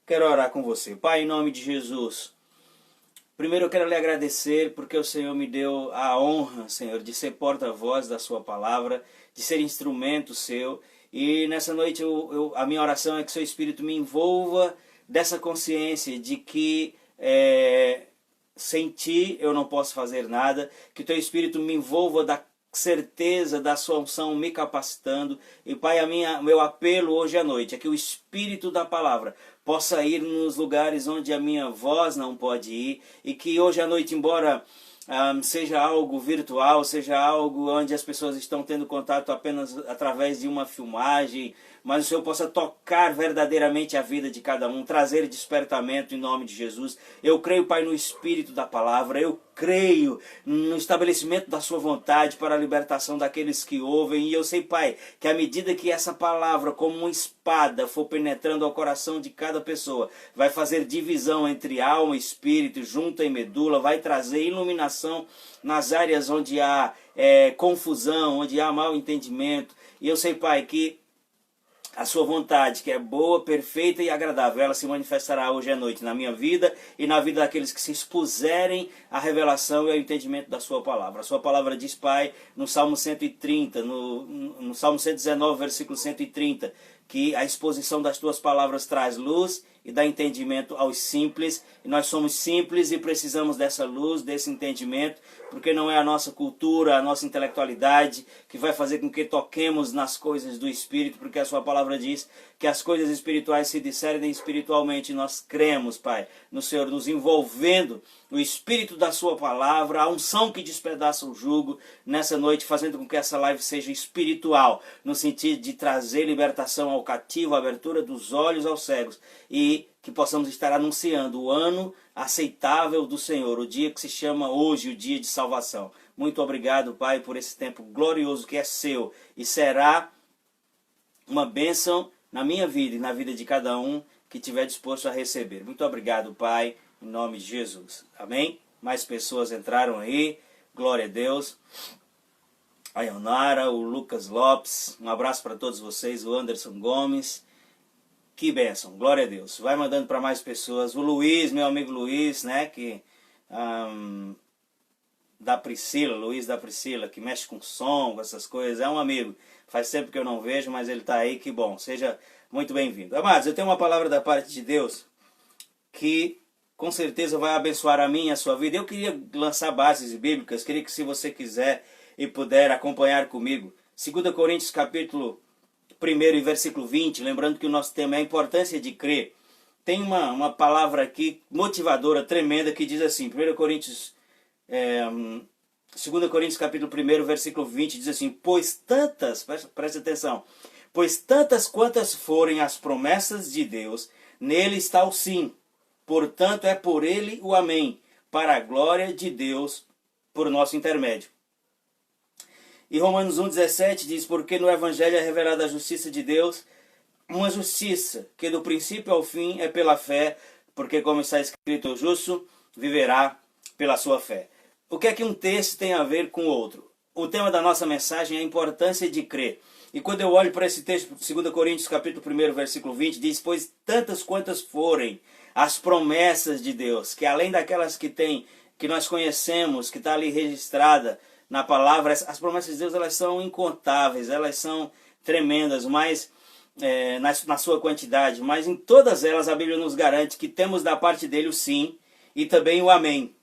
Quero orar com você. Pai, em nome de Jesus, primeiro eu quero lhe agradecer porque o Senhor me deu a honra, Senhor, de ser porta-voz da sua palavra, de ser instrumento seu. E nessa noite a minha oração é que seu Espírito me envolva dessa consciência de que sem ti eu não posso fazer nada, que teu Espírito me envolva da certeza da sua unção me capacitando. E Pai, meu apelo hoje à noite é que o Espírito da palavra possa ir nos lugares onde a minha voz não pode ir, e que hoje à noite, embora seja algo virtual, seja algo onde as pessoas estão tendo contato apenas através de uma filmagem, mas o Senhor possa tocar verdadeiramente a vida de cada um, trazer despertamento em nome de Jesus. Eu creio, Pai, no Espírito da palavra, eu creio no estabelecimento da sua vontade para a libertação daqueles que ouvem, e eu sei, Pai, que à medida que essa palavra, como uma espada, for penetrando ao coração de cada pessoa, vai fazer divisão entre alma e espírito, junta e medula, vai trazer iluminação nas áreas onde há confusão, onde há mau entendimento. E eu sei, Pai, que a sua vontade, que é boa, perfeita e agradável, ela se manifestará hoje à noite na minha vida e na vida daqueles que se expuserem à revelação e ao entendimento da sua palavra. A sua palavra diz, Pai, no Salmo 130, no Salmo 119, versículo 130, que a exposição das tuas palavras traz luz e dá entendimento aos simples. E nós somos simples e precisamos dessa luz, desse entendimento, porque não é a nossa cultura, a nossa intelectualidade que vai fazer com que toquemos nas coisas do Espírito, porque a sua palavra diz que as coisas espirituais se discernem espiritualmente. E nós cremos, Pai, no Senhor nos envolvendo no Espírito da sua palavra, a unção que despedaça o jugo nessa noite, fazendo com que essa live seja espiritual, no sentido de trazer libertação ao cativo, abertura dos olhos aos cegos, e que possamos estar anunciando o ano aceitável do Senhor, o dia que se chama hoje, o dia de salvação. Muito obrigado, Pai, por esse tempo glorioso que é seu e será uma bênção na minha vida e na vida de cada um que estiver disposto a receber. Muito obrigado, Pai, em nome de Jesus. Amém? Mais pessoas entraram aí, glória a Deus. A Ionara, o Lucas Lopes, um abraço para todos vocês, o Anderson Gomes. Que bênção, glória a Deus. Vai mandando para mais pessoas. O Luiz, meu amigo Luiz, né, que da Priscila, Luiz da Priscila, que mexe com som, com essas coisas, é um amigo. Faz tempo que eu não vejo, mas ele está aí, que bom. Seja muito bem-vindo. Amados, eu tenho uma palavra da parte de Deus que com certeza vai abençoar a minha e a sua vida. Eu queria lançar bases bíblicas, queria que, se você quiser e puder acompanhar comigo, 2 Coríntios capítulo 1 e versículo 20, lembrando que o nosso tema é a importância de crer. Tem uma palavra aqui motivadora, tremenda, que diz assim, 2 Coríntios capítulo 1, versículo 20, diz assim, pois tantas, preste atenção, pois tantas quantas forem as promessas de Deus, nele está o sim, portanto é por ele o amém, para a glória de Deus, por nosso intermédio. E Romanos 1,17 diz, porque no Evangelho é revelada a justiça de Deus, uma justiça que do princípio ao fim é pela fé, porque como está escrito, o justo viverá pela sua fé. O que é que um texto tem a ver com o outro? O tema da nossa mensagem é a importância de crer. E quando eu olho para esse texto, 2 Coríntios capítulo 1, versículo 20, diz, pois tantas quantas forem as promessas de Deus, que além daquelas que nós conhecemos, que está ali registrada na palavra, as promessas de Deus, elas são incontáveis, elas são tremendas, mas na sua quantidade, mas em todas elas a Bíblia nos garante que temos da parte dele o sim e também o amém.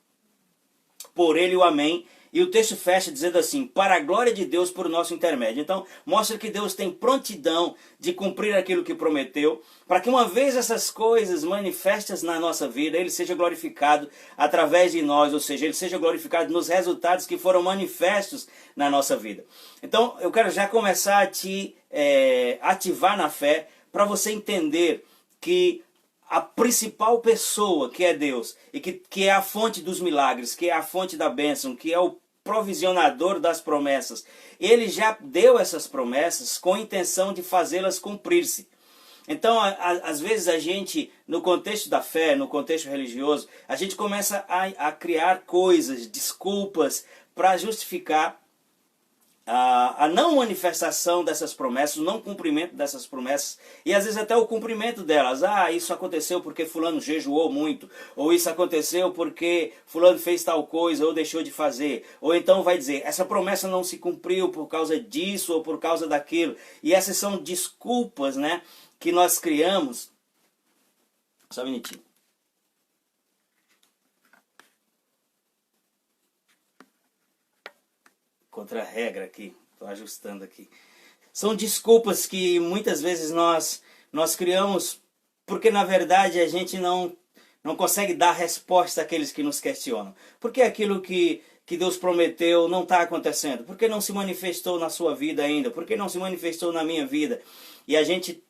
Por ele o amém. E o texto fecha dizendo assim, para a glória de Deus por nosso intermédio. Então, mostra que Deus tem prontidão de cumprir aquilo que prometeu, para que uma vez essas coisas manifestas na nossa vida, ele seja glorificado através de nós, ou seja, ele seja glorificado nos resultados que foram manifestos na nossa vida. Então, eu quero já começar a te ativar na fé, para você entender que a principal pessoa, que é Deus, e que é a fonte dos milagres, que é a fonte da bênção, que é o provisionador das promessas, ele já deu essas promessas com a intenção de fazê-las cumprir-se. Então, às vezes a gente, no contexto da fé, no contexto religioso, a gente começa a criar coisas, desculpas, para justificar a não manifestação dessas promessas, o não cumprimento dessas promessas, e às vezes até o cumprimento delas. Isso aconteceu porque fulano jejuou muito, ou isso aconteceu porque fulano fez tal coisa, ou deixou de fazer. Ou então vai dizer, essa promessa não se cumpriu por causa disso, ou por causa daquilo. E essas são desculpas, né, que nós criamos. Só um minutinho. Contra a regra aqui, estou ajustando aqui. São desculpas que muitas vezes nós criamos porque na verdade a gente não consegue dar resposta àqueles que nos questionam. Porque aquilo que Deus prometeu não está acontecendo? Porque não se manifestou na sua vida ainda? Porque não se manifestou na minha vida? E a gente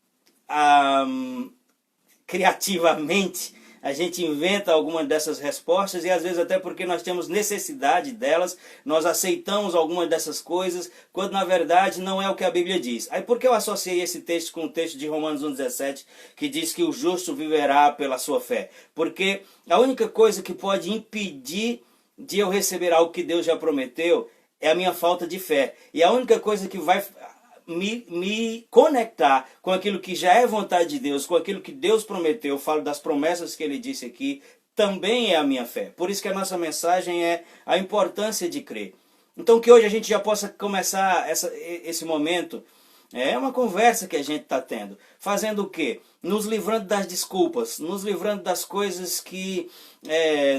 criativamente a gente inventa algumas dessas respostas, e às vezes até porque nós temos necessidade delas, nós aceitamos algumas dessas coisas, quando na verdade não é o que a Bíblia diz. Aí por que eu associei esse texto com o texto de Romanos 1,17, que diz que o justo viverá pela sua fé? Porque a única coisa que pode impedir de eu receber algo que Deus já prometeu é a minha falta de fé. E a única coisa que vai me conectar com aquilo que já é vontade de Deus, com aquilo que Deus prometeu, eu falo das promessas que ele disse aqui, também é a minha fé. Por isso que a nossa mensagem é a importância de crer. Então que hoje a gente já possa começar esse momento, é uma conversa que a gente está tendo. Fazendo o quê? Nos livrando das desculpas, nos livrando das coisas que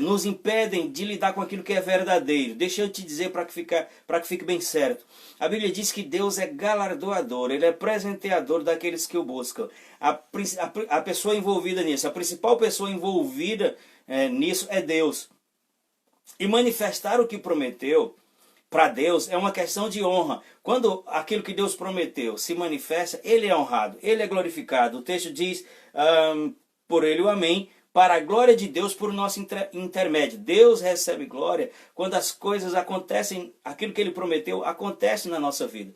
nos impedem de lidar com aquilo que é verdadeiro. Deixa eu te dizer para que fique bem certo. A Bíblia diz que Deus é galardoador, Ele é presenteador daqueles que o buscam. A pessoa envolvida nisso, a principal pessoa envolvida nisso é Deus. E manifestar o que prometeu para Deus é uma questão de honra. Quando aquilo que Deus prometeu se manifesta, Ele é honrado, Ele é glorificado. O texto diz, por Ele o amém, para a glória de Deus por nosso intermédio. Deus recebe glória quando as coisas acontecem, aquilo que Ele prometeu acontece na nossa vida.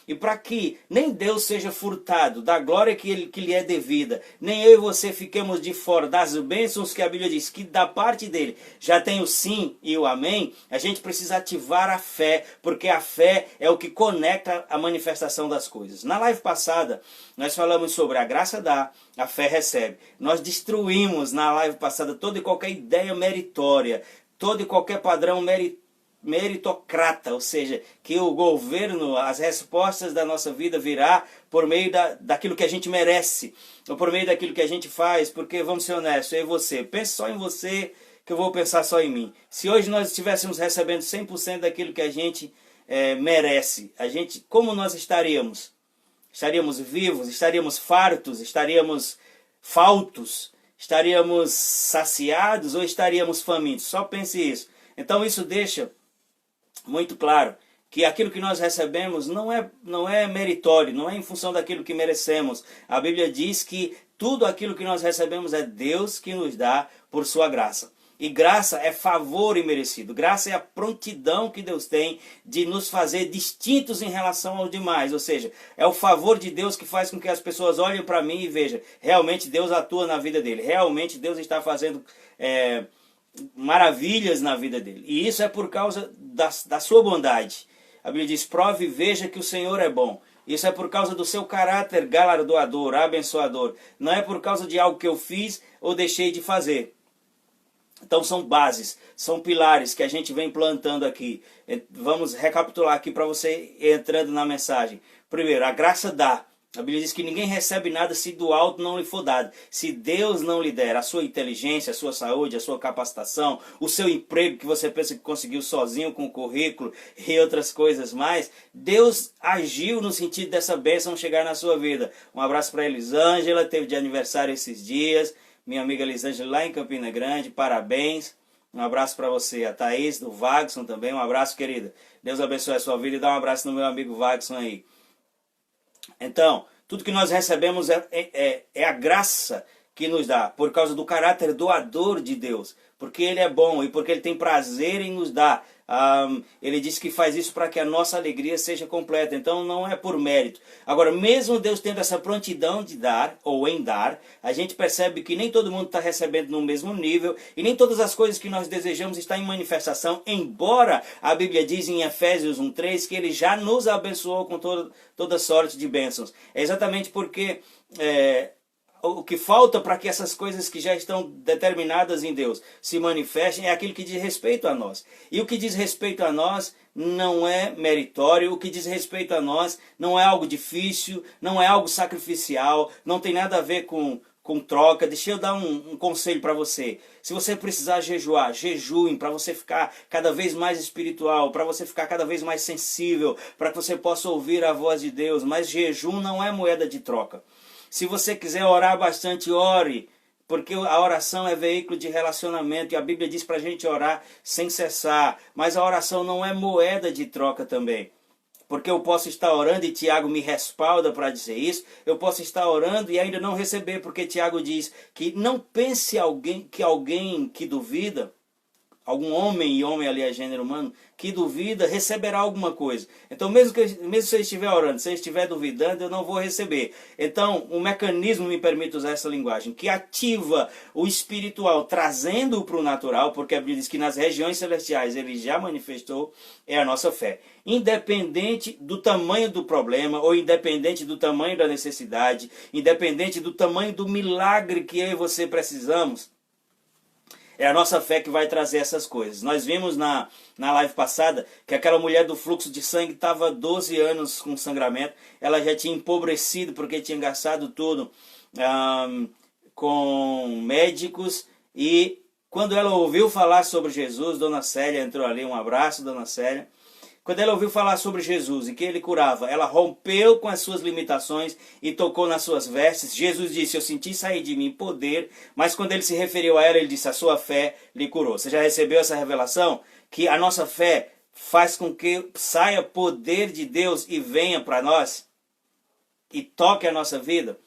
E para que nem Deus seja furtado da glória que lhe é devida, nem eu e você fiquemos de fora das bênçãos que a Bíblia diz, que da parte dele já tem o sim e o amém, a gente precisa ativar a fé, porque a fé é o que conecta a manifestação das coisas. Na live passada, nós falamos sobre a graça dá, a fé recebe. Nós destruímos na live passada toda e qualquer ideia meritória, todo e qualquer padrão meritocrata, ou seja, que o governo, as respostas da nossa vida virá por meio daquilo que a gente merece, ou por meio daquilo que a gente faz, porque vamos ser honestos, eu e você, pense só em você, que eu vou pensar só em mim. Se hoje nós estivéssemos recebendo 100% daquilo que a gente merece, como nós estaríamos? Estaríamos vivos, estaríamos fartos, estaríamos faltos, estaríamos saciados ou estaríamos famintos? Só pense isso. Então isso deixa muito claro que aquilo que nós recebemos não é meritório, não é em função daquilo que merecemos. A Bíblia diz que tudo aquilo que nós recebemos é Deus que nos dá por sua graça. E graça é favor imerecido. Graça é a prontidão que Deus tem de nos fazer distintos em relação aos demais. Ou seja, é o favor de Deus que faz com que as pessoas olhem para mim e vejam, realmente Deus atua na vida dele. Realmente Deus está fazendo maravilhas na vida dele. E isso é por causa da sua bondade. A Bíblia diz, prove e veja que o Senhor é bom. Isso é por causa do seu caráter galardoador, abençoador. Não é por causa de algo que eu fiz ou deixei de fazer. Então são bases, são pilares que a gente vem plantando aqui. Vamos recapitular aqui para você entrando na mensagem. Primeiro, a graça dá. A Bíblia diz que ninguém recebe nada se do alto não lhe for dado. Se Deus não lhe der a sua inteligência, a sua saúde, a sua capacitação, o seu emprego que você pensa que conseguiu sozinho com o currículo e outras coisas mais, Deus agiu no sentido dessa bênção chegar na sua vida. Um abraço para a Elisângela, teve de aniversário esses dias. Minha amiga Elisângela lá em Campina Grande, parabéns. Um abraço para você. A Thaís do Wagson também, um abraço, querida. Deus abençoe a sua vida e dá um abraço no meu amigo Wagson aí. Então, tudo que nós recebemos é a graça que nos dá, por causa do caráter doador de Deus. Porque Ele é bom e porque Ele tem prazer em nos dar Ele diz que faz isso para que a nossa alegria seja completa. Então não é por mérito. Agora, mesmo Deus tendo essa prontidão de dar, ou em dar, a gente percebe que nem todo mundo está recebendo no mesmo nível, e nem todas as coisas que nós desejamos estão em manifestação, embora a Bíblia diz em Efésios 1:3 que Ele já nos abençoou com toda sorte de bênçãos. É exatamente porque o que falta para que essas coisas que já estão determinadas em Deus se manifestem é aquilo que diz respeito a nós. E o que diz respeito a nós não é meritório, o que diz respeito a nós não é algo difícil, não é algo sacrificial, não tem nada a ver com troca. Deixa eu dar um conselho para você. Se você precisar jejuar, jejuem para você ficar cada vez mais espiritual, para você ficar cada vez mais sensível, para que você possa ouvir a voz de Deus. Mas jejum não é moeda de troca. Se você quiser orar bastante, ore, porque a oração é veículo de relacionamento e a Bíblia diz para a gente orar sem cessar. Mas a oração não é moeda de troca também. Porque eu posso estar orando e Tiago me respalda para dizer isso. Eu posso estar orando e ainda não receber, porque Tiago diz que não pense alguém que duvida, algum homem, e homem ali é gênero humano, que duvida, receberá alguma coisa. Então, mesmo se eu estiver orando, se eu estiver duvidando, eu não vou receber. Então, o mecanismo me permite usar essa linguagem, que ativa o espiritual, trazendo-o para o natural, porque a Bíblia diz que nas regiões celestiais ele já manifestou, é a nossa fé. Independente do tamanho do problema, ou independente do tamanho da necessidade, independente do tamanho do milagre que eu e você precisamos, é a nossa fé que vai trazer essas coisas. Nós vimos na live passada que aquela mulher do fluxo de sangue estava 12 anos com sangramento. Ela já tinha empobrecido porque tinha gastado tudo com médicos. E quando ela ouviu falar sobre Jesus, Dona Célia entrou ali, um abraço, Dona Célia. Quando ela ouviu falar sobre Jesus e que ele curava, ela rompeu com as suas limitações e tocou nas suas vestes. Jesus disse: eu senti sair de mim poder, mas quando ele se referiu a ela, ele disse: a sua fé lhe curou. Você já recebeu essa revelação? Que a nossa fé faz com que saia poder de Deus e venha para nós e toque a nossa vida?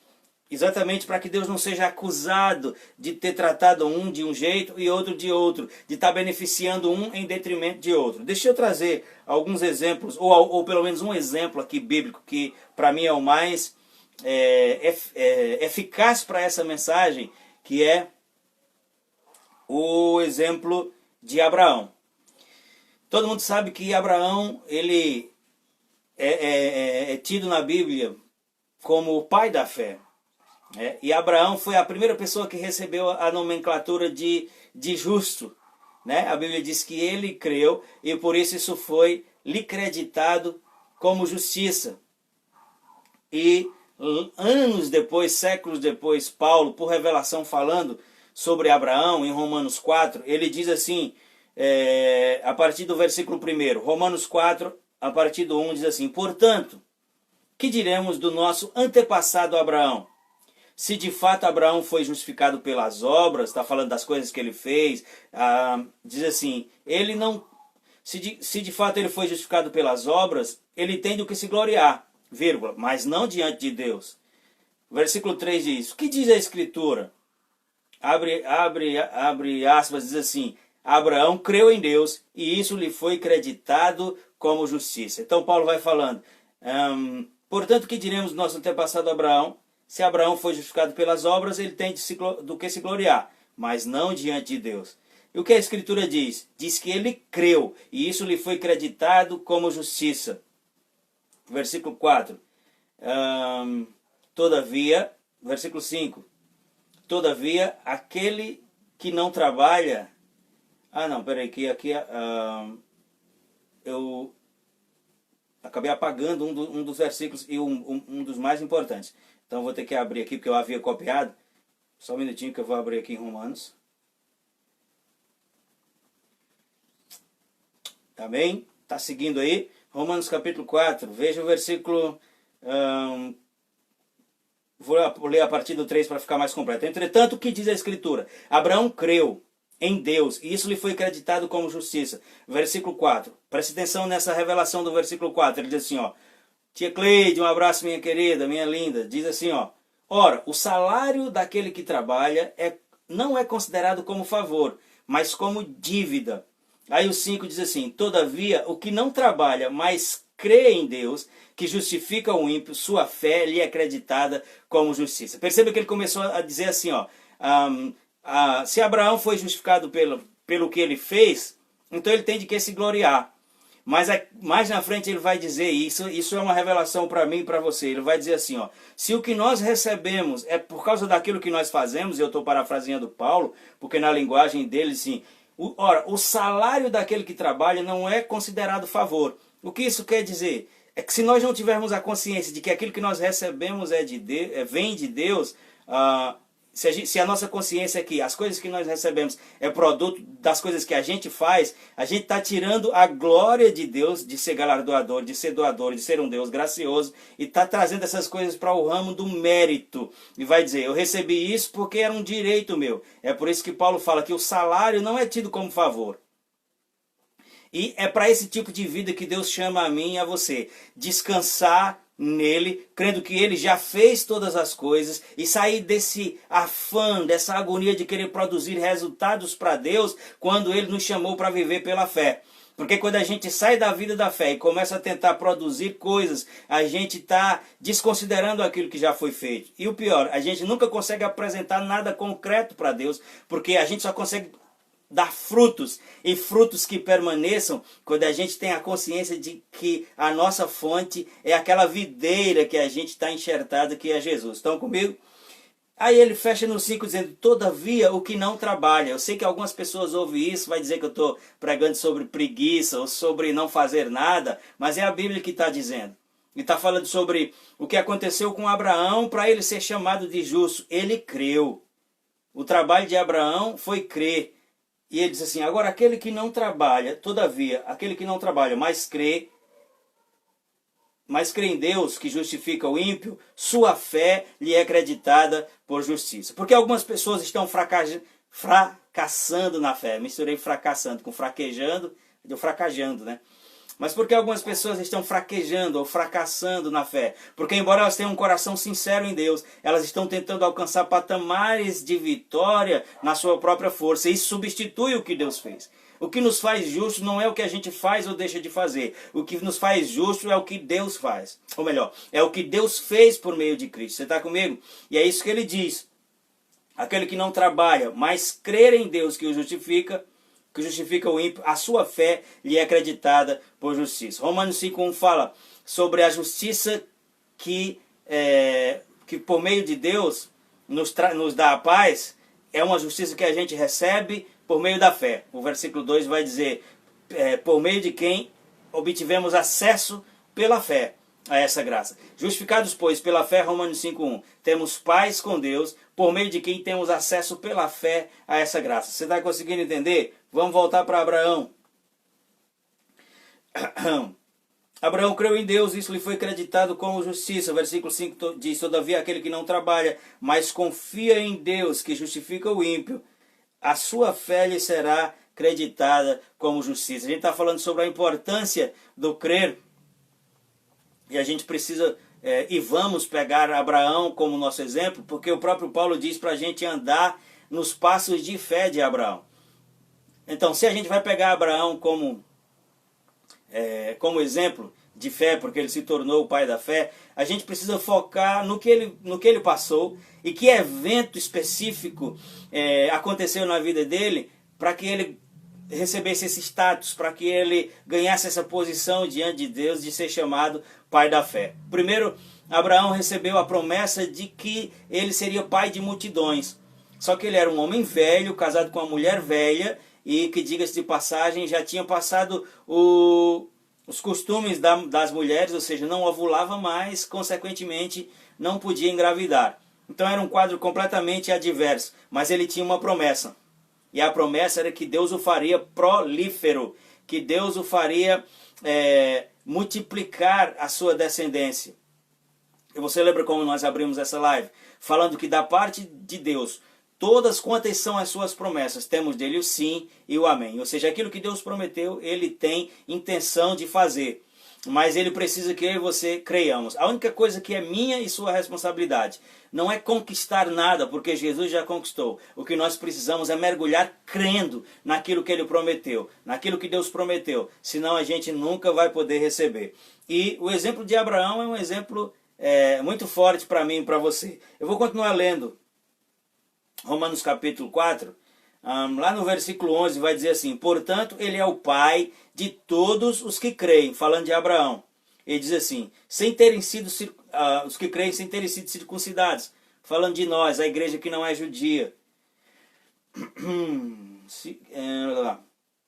Exatamente para que Deus não seja acusado de ter tratado um de um jeito e outro de outro, de estar beneficiando um em detrimento de outro. Deixa eu trazer alguns exemplos, ou pelo menos um exemplo aqui bíblico, que para mim é o mais eficaz para essa mensagem, que é o exemplo de Abraão. Todo mundo sabe que Abraão ele é tido na Bíblia como o pai da fé. E Abraão foi a primeira pessoa que recebeu a nomenclatura de justo. A Bíblia diz que ele creu e por isso foi lhe creditado como justiça. E anos depois, séculos depois, Paulo, por revelação falando sobre Abraão, em Romanos 4, ele diz assim, a partir do versículo 1, Romanos 4, a partir do 1, diz assim: portanto, que diremos do nosso antepassado Abraão? Se de fato Abraão foi justificado pelas obras, está falando das coisas que ele fez, diz assim, ele não, se de fato ele foi justificado pelas obras, ele tem do que se gloriar, vírgula, mas não diante de Deus. Versículo 3 diz: o que diz a Escritura? Abre aspas, diz assim: Abraão creu em Deus e isso lhe foi creditado como justiça. Então Paulo vai falando, portanto, que diremos do nosso antepassado Abraão? Se Abraão foi justificado pelas obras, ele tem do que se gloriar, mas não diante de Deus. E o que a Escritura diz? Diz que ele creu, e isso lhe foi creditado como justiça. Versículo 4. Todavia, versículo 5. Todavia, aquele que não trabalha... aqui eu acabei apagando um dos versículos e um dos mais importantes. Então vou ter que abrir aqui porque eu havia copiado. Só um minutinho que eu vou abrir aqui em Romanos. Tá bem? Tá seguindo aí? Romanos capítulo 4. Veja o versículo... vou ler a partir do 3 para ficar mais completo. Entretanto, o que diz a Escritura? Abraão creu em Deus e isso lhe foi creditado como justiça. Versículo 4. Preste atenção nessa revelação do versículo 4. Ele diz assim, Tia Cleide, um abraço, minha querida, minha linda. Diz assim, ora, o salário daquele que trabalha não é considerado como favor, mas como dívida. Aí o 5 diz assim: todavia, o que não trabalha, mas crê em Deus, que justifica o ímpio, sua fé lhe é acreditada como justiça. Perceba que ele começou a dizer assim, ó, se Abraão foi justificado pelo que ele fez, então ele tem de que se gloriar. Mas mais na frente ele vai dizer, isso é uma revelação para mim e para você, ele vai dizer assim, ó, se o que nós recebemos é por causa daquilo que nós fazemos, eu estou parafraseando Paulo, porque na linguagem dele, sim, o salário daquele que trabalha não é considerado favor. O que isso quer dizer? É que se nós não tivermos a consciência de que aquilo que nós recebemos vem de Deus, se a nossa consciência é que as coisas que nós recebemos é produto das coisas que a gente faz, a gente está tirando a glória de Deus de ser galardoador, de ser doador, de ser um Deus gracioso, e está trazendo essas coisas para o ramo do mérito. E vai dizer, eu recebi isso porque era um direito meu. É por isso que Paulo fala que o salário não é tido como favor. E é para esse tipo de vida que Deus chama a mim e a você. Descansar nele, crendo que ele já fez todas as coisas, e sair desse afã, dessa agonia de querer produzir resultados para Deus, quando ele nos chamou para viver pela fé. Porque quando a gente sai da vida da fé e começa a tentar produzir coisas, a gente está desconsiderando aquilo que já foi feito. E o pior, a gente nunca consegue apresentar nada concreto para Deus, porque a gente só consegue dar frutos, e frutos que permaneçam quando a gente tem a consciência de que a nossa fonte é aquela videira que a gente está enxertado, que é Jesus. Estão comigo? Aí ele fecha no 5 dizendo, todavia o que não trabalha. Eu sei que algumas pessoas ouvem isso, vai dizer que eu estou pregando sobre preguiça ou sobre não fazer nada, mas é a Bíblia que está dizendo. E está falando sobre o que aconteceu com Abraão para ele ser chamado de justo. Ele creu. O trabalho de Abraão foi crer. E ele diz assim, agora aquele que não trabalha, todavia, aquele que não trabalha, mas crê em Deus, que justifica o ímpio, sua fé lhe é acreditada por justiça. Porque algumas pessoas estão fracassando na fé. Misturei fracassando com fraquejando, deu fracajando, né? Mas porque algumas pessoas estão fraquejando ou fracassando na fé? Porque embora elas tenham um coração sincero em Deus, elas estão tentando alcançar patamares de vitória na sua própria força. E isso substitui o que Deus fez. O que nos faz justo não é o que a gente faz ou deixa de fazer. O que nos faz justo é o que Deus faz. Ou melhor, é o que Deus fez por meio de Cristo. Você está comigo? E é isso que ele diz. Aquele que não trabalha, mas crer em Deus que o justifica o ímpio, a sua fé lhe é acreditada por justiça. Romanos 5:1 fala sobre a justiça que por meio de Deus nos dá a paz. É uma justiça que a gente recebe por meio da fé. O versículo 2 vai dizer, por meio de quem obtivemos acesso pela fé a essa graça. Justificados, pois, pela fé, Romanos 5:1, temos paz com Deus, por meio de quem temos acesso pela fé a essa graça. Você está conseguindo entender? Vamos voltar para Abraão. Abraão creu em Deus, isso lhe foi acreditado como justiça. Versículo 5 diz, todavia aquele que não trabalha, mas confia em Deus, que justifica o ímpio, a sua fé lhe será acreditada como justiça. A gente está falando sobre a importância do crer, e a gente precisa, e vamos pegar Abraão como nosso exemplo, porque o próprio Paulo diz para a gente andar nos passos de fé de Abraão. Então, se a gente vai pegar Abraão como exemplo de fé, porque ele se tornou o pai da fé, a gente precisa focar no que ele passou e que evento específico aconteceu na vida dele para que ele recebesse esse status, para que ele ganhasse essa posição diante de Deus de ser chamado pai da fé. Primeiro, Abraão recebeu a promessa de que ele seria pai de multidões. Só que ele era um homem velho, casado com uma mulher velha, e que, diga-se de passagem, já tinha passado os costumes das mulheres, ou seja, não ovulava mais, consequentemente não podia engravidar. Então era um quadro completamente adverso, mas ele tinha uma promessa. E a promessa era que Deus o faria prolífero, que Deus o faria multiplicar a sua descendência. E você lembra como nós abrimos essa live? Falando que da parte de Deus, todas quantas são as suas promessas, temos dele o sim e o amém. Ou seja, aquilo que Deus prometeu, ele tem intenção de fazer. mas ele precisa que eu e você creiamos. A única coisa que é minha e sua responsabilidade não é conquistar nada, porque Jesus já conquistou. O que nós precisamos é mergulhar crendo naquilo que ele prometeu, naquilo que Deus prometeu, senão a gente nunca vai poder receber. E o exemplo de Abraão é um exemplo muito forte para mim e para você. Eu vou continuar lendo Romanos capítulo 4, lá no versículo 11 vai dizer assim: portanto, ele é o pai de todos os que creem, falando de Abraão. Ele diz assim, sem terem sido, os que creem sem terem sido circuncidados, falando de nós, a igreja que não é judia,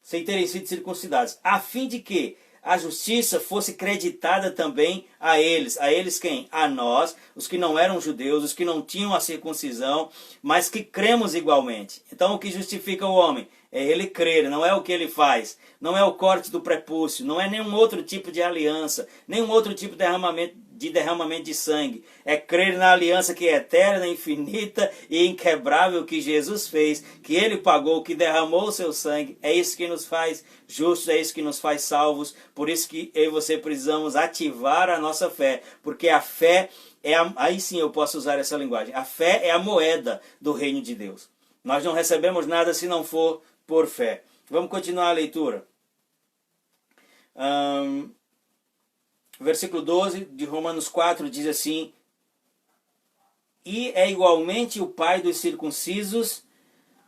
sem terem sido circuncidados, a fim de que a justiça fosse creditada também a eles. A eles quem? A nós, os que não eram judeus, os que não tinham a circuncisão, mas que cremos igualmente. Então o que justifica o homem? É ele crer, não é o que ele faz. Não é o corte do prepúcio, não é nenhum outro tipo de aliança, nenhum outro tipo de derramamento de sangue. É crer na aliança que é eterna, infinita e inquebrável que Jesus fez, que ele pagou, que derramou o seu sangue. É isso que nos faz justos, é isso que nos faz salvos. Por isso que eu e você precisamos ativar a nossa fé, porque a fé aí sim eu posso usar essa linguagem. A fé é a moeda do reino de Deus. Nós não recebemos nada se não for por fé. Vamos continuar a leitura. Versículo 12 de Romanos 4 diz assim: e é igualmente o pai dos circuncisos,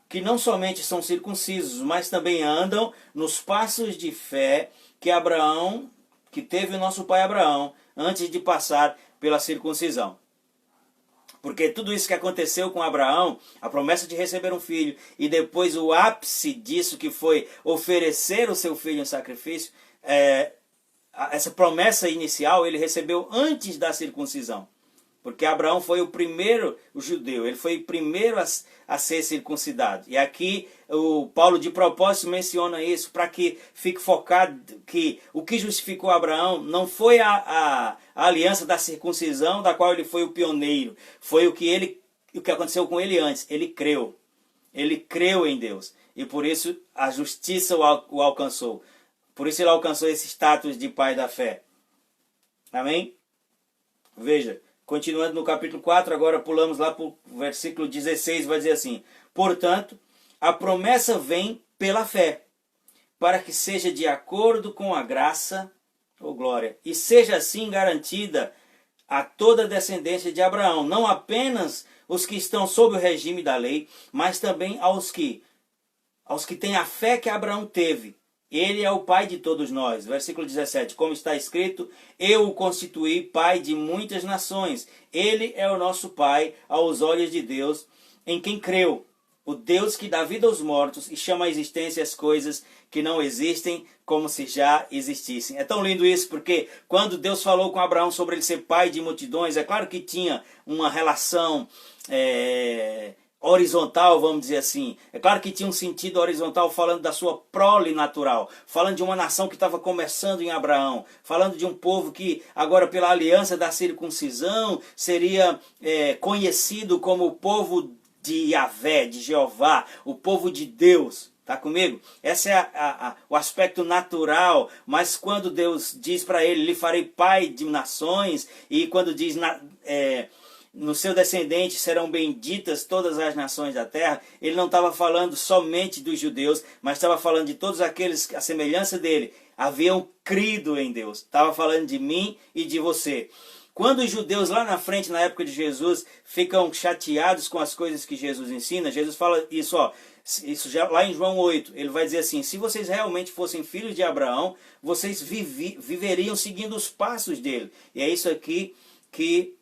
que não somente são circuncisos, mas também andam nos passos de fé que Abraão, que teve o nosso pai Abraão, antes de passar pela circuncisão. Porque tudo isso que aconteceu com Abraão, a promessa de receber um filho, e depois o ápice disso que foi oferecer o seu filho em sacrifício, essa promessa inicial ele recebeu antes da circuncisão. Porque Abraão foi o primeiro judeu, ele foi o primeiro a ser circuncidado. E aqui o Paulo de propósito menciona isso para que fique focado que o que justificou Abraão não foi a aliança da circuncisão, da qual ele foi o pioneiro. Foi o que aconteceu com ele antes. Ele creu. Ele creu em Deus. E por isso a justiça o alcançou. Por isso ele alcançou esse status de pai da fé. Amém? Veja. Continuando no capítulo 4, agora pulamos lá para o versículo 16, vai dizer assim: portanto, a promessa vem pela fé, para que seja de acordo com a graça, ou glória, e seja assim garantida a toda a descendência de Abraão, não apenas os que estão sob o regime da lei, mas também aos que têm a fé que Abraão teve. Ele é o pai de todos nós. Versículo 17. Como está escrito, eu o constituí pai de muitas nações. Ele é o nosso pai aos olhos de Deus, em quem creu. O Deus que dá vida aos mortos e chama à existência as coisas que não existem como se já existissem. É tão lindo isso, porque quando Deus falou com Abraão sobre ele ser pai de multidões, é claro que tinha uma relação horizontal, vamos dizer assim. É claro que tinha um sentido horizontal falando da sua prole natural, falando de uma nação que estava começando em Abraão, falando de um povo que agora pela aliança da circuncisão seria conhecido como o povo de Yahvé, de Jeová, o povo de Deus. Está comigo? Esse é o aspecto natural, mas quando Deus diz para ele, lhe farei pai de nações, e quando diz no seu descendente serão benditas todas as nações da terra, ele não estava falando somente dos judeus, mas estava falando de todos aqueles que, à semelhança dele, haviam crido em Deus. Estava falando de mim e de você. Quando os judeus lá na frente, na época de Jesus, ficam chateados com as coisas que Jesus ensina, Jesus fala isso, isso já lá em João 8, ele vai dizer assim: se vocês realmente fossem filhos de Abraão, vocês viveriam seguindo os passos dele. E é isso aqui que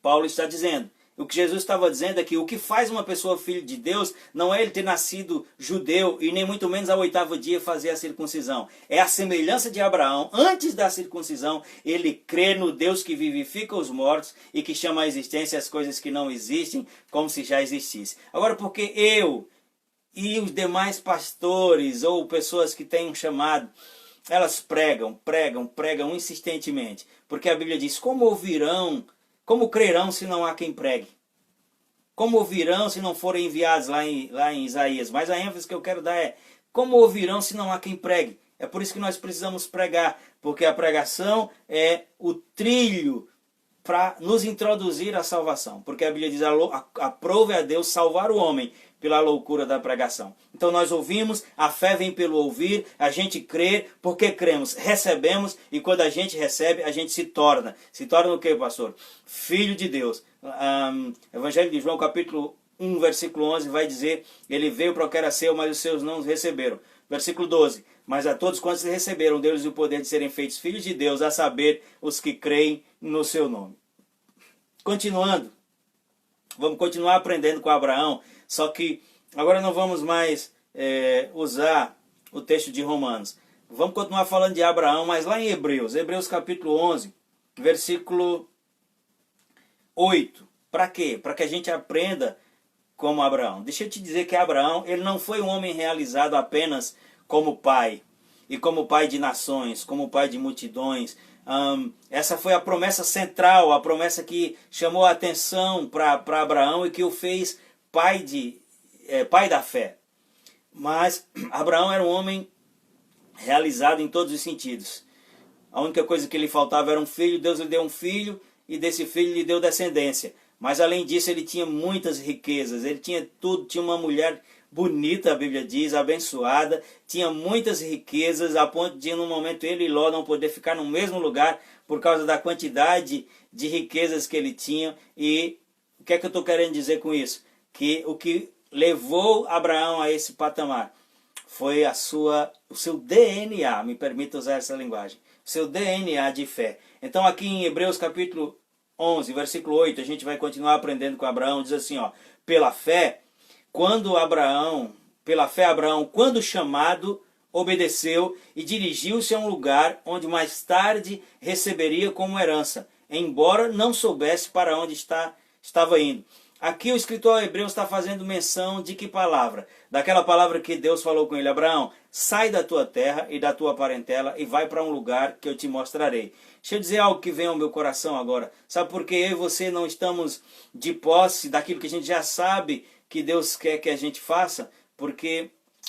Paulo está dizendo. O que Jesus estava dizendo é que o que faz uma pessoa filho de Deus não é ele ter nascido judeu e nem muito menos ao 8º dia fazer a circuncisão. É a semelhança de Abraão. Antes da circuncisão, ele crê no Deus que vivifica os mortos e que chama à existência as coisas que não existem como se já existissem. Agora, porque eu e os demais pastores ou pessoas que têm um chamado, elas pregam insistentemente. Porque a Bíblia diz: como crerão se não há quem pregue? Como ouvirão se não forem enviados lá em Isaías? Mas a ênfase que eu quero dar é: como ouvirão se não há quem pregue? É por isso que nós precisamos pregar, porque a pregação é o trilho para nos introduzir à salvação. Porque a Bíblia diz, aprove a Deus salvar o homem pela loucura da pregação. Então nós ouvimos, a fé vem pelo ouvir, a gente crê, porque cremos, recebemos, e quando a gente recebe, a gente se torna. Se torna o que, pastor? Filho de Deus. Evangelho de João, capítulo 1, versículo 11, vai dizer, ele veio para o que era seu, mas os seus não os receberam. Versículo 12, mas a todos quantos receberam, deu-lhes o poder de serem feitos filhos de Deus, a saber, os que creem no seu nome. Continuando, vamos continuar aprendendo com Abraão, só que agora não vamos mais usar o texto de Romanos. Vamos continuar falando de Abraão, mas lá em Hebreus, Hebreus capítulo 11, versículo 8. Para quê? Para que a gente aprenda como Abraão. Deixa eu te dizer que Abraão, ele não foi um homem realizado apenas como pai, e como pai de nações, como pai de multidões. Essa foi a promessa central, a promessa que chamou a atenção para Abraão e que o fez pai da fé. Mas Abraão era um homem realizado em todos os sentidos. A única coisa que lhe faltava era um filho, Deus lhe deu um filho e desse filho lhe deu descendência. Mas além disso ele tinha muitas riquezas, ele tinha tudo, tinha uma mulher bonita, a Bíblia diz, abençoada, tinha muitas riquezas, a ponto de, no momento, ele e Ló não poder ficar no mesmo lugar por causa da quantidade de riquezas que ele tinha. E o que é que eu estou querendo dizer com isso? Que o que levou Abraão a esse patamar foi o seu DNA, me permita usar essa linguagem, o seu DNA de fé. Então aqui em Hebreus capítulo 11, versículo 8, a gente vai continuar aprendendo com Abraão, diz assim, ó, pela fé, Abraão, quando chamado, obedeceu e dirigiu-se a um lugar onde mais tarde receberia como herança, embora não soubesse para onde estava indo. Aqui o escritor hebreu está fazendo menção de que palavra? Daquela palavra que Deus falou com ele, Abraão, sai da tua terra e da tua parentela e vai para um lugar que eu te mostrarei. Deixa eu dizer algo que vem ao meu coração agora. Sabe por que eu e você não estamos de posse daquilo que a gente já sabe que Deus quer que a gente faça?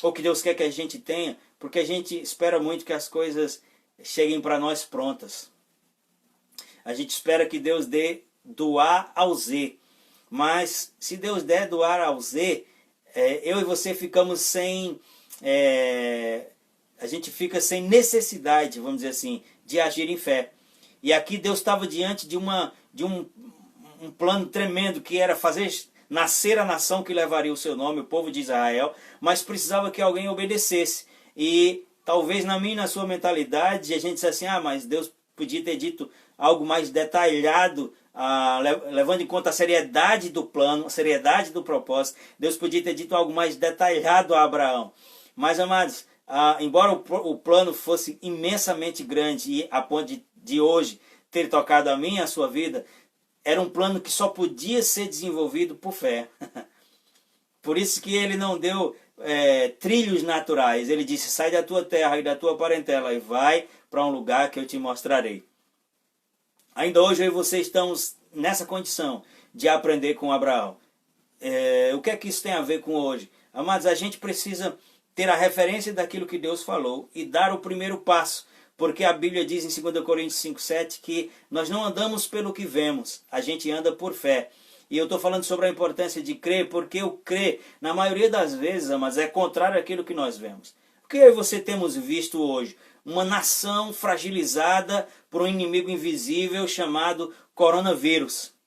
Ou que Deus quer que a gente tenha? Porque a gente espera muito que as coisas cheguem para nós prontas. A gente espera que Deus dê do A ao Z. Mas se Deus der do A ao Z, eu e você ficamos sem... a gente fica sem necessidade, vamos dizer assim, de agir em fé. E aqui Deus estava diante de um plano tremendo, que era fazer nascer a nação que levaria o seu nome, o povo de Israel, mas precisava que alguém obedecesse. E talvez na minha e na sua mentalidade a gente disse assim, mas Deus podia ter dito algo mais detalhado, levando em conta a seriedade do plano, a seriedade do propósito. Deus podia ter dito algo mais detalhado a Abraão. Mas, amados, embora o plano fosse imensamente grande e a ponto de hoje ter tocado a minha e a sua vida, era um plano que só podia ser desenvolvido por fé. Por isso que ele não deu trilhos naturais. Ele disse, sai da tua terra e da tua parentela e vai para um lugar que eu te mostrarei. Ainda hoje eu e você estamos nessa condição de aprender com Abraão. O que é que isso tem a ver com hoje? Amados, a gente precisa ter a referência daquilo que Deus falou e dar o primeiro passo. Porque a Bíblia diz em 2 Coríntios 5,7 que nós não andamos pelo que vemos, a gente anda por fé. E eu estou falando sobre a importância de crer, porque o crer, na maioria das vezes, mas é contrário àquilo que nós vemos. O que eu e você temos visto hoje? Uma nação fragilizada por um inimigo invisível chamado coronavírus.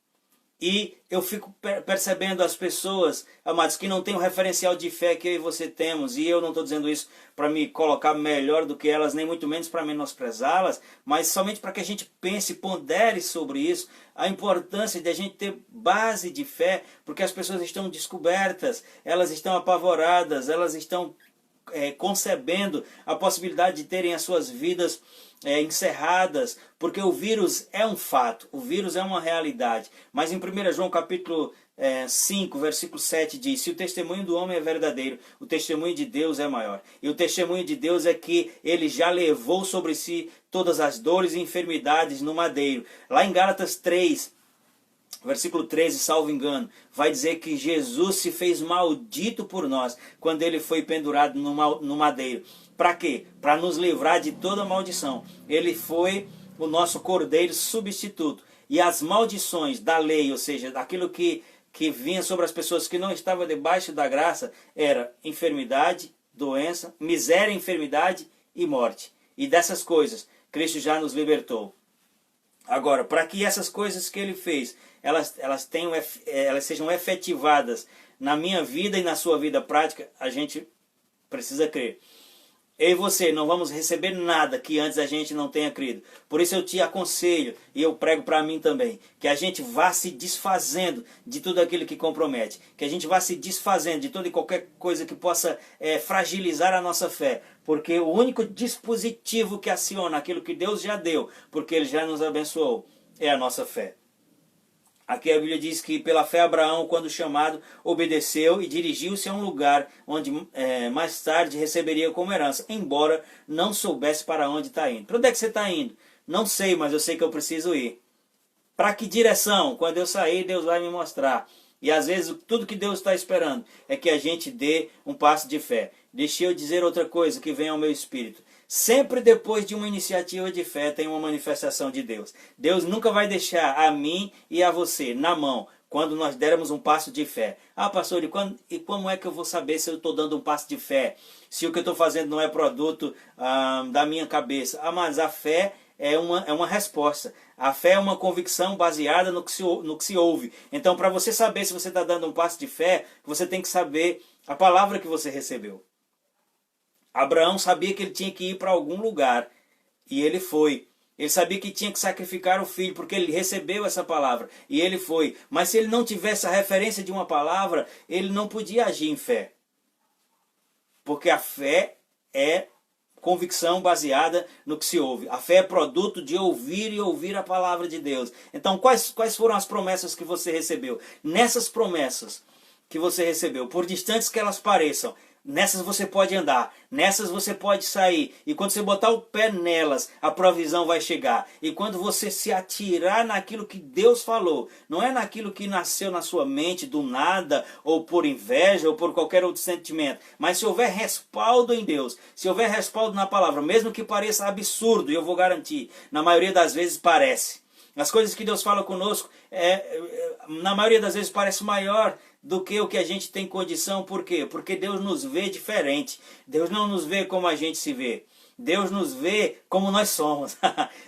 E eu fico percebendo as pessoas, amados, que não têm o referencial de fé que eu e você temos. E eu não estou dizendo isso para me colocar melhor do que elas, nem muito menos para menosprezá-las, mas somente para que a gente pense, pondere sobre isso, a importância de a gente ter base de fé, porque as pessoas estão descobertas, elas estão apavoradas, elas estão concebendo a possibilidade de terem as suas vidas encerradas, porque o vírus é um fato, o vírus é uma realidade. Mas em 1 João capítulo 5, versículo 7 diz, se o testemunho do homem é verdadeiro, o testemunho de Deus é maior. E o testemunho de Deus é que ele já levou sobre si todas as dores e enfermidades no madeiro. Lá em Gálatas 3, versículo 13, salvo engano, vai dizer que Jesus se fez maldito por nós quando ele foi pendurado no madeiro, Para quê? Para nos livrar de toda maldição. Ele foi o nosso cordeiro substituto. E as maldições da lei, ou seja, daquilo que vinha sobre as pessoas que não estavam debaixo da graça, era enfermidade, doença, miséria, enfermidade e morte. E dessas coisas, Cristo já nos libertou. Agora, para que essas coisas que Ele fez, elas sejam efetivadas na minha vida e na sua vida prática, a gente precisa crer. Eu e você não vamos receber nada que antes a gente não tenha crido. Por isso eu te aconselho, e eu prego para mim também, que a gente vá se desfazendo de tudo aquilo que compromete. Que a gente vá se desfazendo de toda e qualquer coisa que possa fragilizar a nossa fé. Porque o único dispositivo que aciona aquilo que Deus já deu, porque Ele já nos abençoou, é a nossa fé. Aqui a Bíblia diz que pela fé Abraão, quando chamado, obedeceu e dirigiu-se a um lugar onde mais tarde receberia como herança, embora não soubesse para onde está indo. Para onde é que você está indo? Não sei, mas eu sei que eu preciso ir. Para que direção? Quando eu sair, Deus vai me mostrar. E às vezes tudo que Deus está esperando é que a gente dê um passo de fé. Deixa eu dizer outra coisa que vem ao meu espírito. Sempre depois de uma iniciativa de fé tem uma manifestação de Deus. Deus nunca vai deixar a mim e a você na mão quando nós dermos um passo de fé. Ah, pastor, e como é que eu vou saber se eu estou dando um passo de fé? Se o que eu estou fazendo não é produto da minha cabeça. Ah, mas a fé é uma resposta. A fé é uma convicção baseada no que se ouve. Então, para você saber se você está dando um passo de fé, você tem que saber a palavra que você recebeu. Abraão sabia que ele tinha que ir para algum lugar. E ele foi. Ele sabia que tinha que sacrificar o filho, porque ele recebeu essa palavra. E ele foi. Mas se ele não tivesse a referência de uma palavra, ele não podia agir em fé. Porque a fé é convicção baseada no que se ouve. A fé é produto de ouvir e ouvir a palavra de Deus. Então, quais foram as promessas que você recebeu? Nessas promessas que você recebeu, por distantes que elas pareçam, nessas você pode andar, nessas você pode sair. E quando você botar o pé nelas, a provisão vai chegar. E quando você se atirar naquilo que Deus falou, não é naquilo que nasceu na sua mente do nada, ou por inveja, ou por qualquer outro sentimento. Mas se houver respaldo em Deus, se houver respaldo na palavra, mesmo que pareça absurdo, e eu vou garantir, na maioria das vezes parece. As coisas que Deus fala conosco, na maioria das vezes parece maior do que o que a gente tem condição. Por quê? Porque Deus nos vê diferente. Deus não nos vê como a gente se vê. Deus nos vê como nós somos.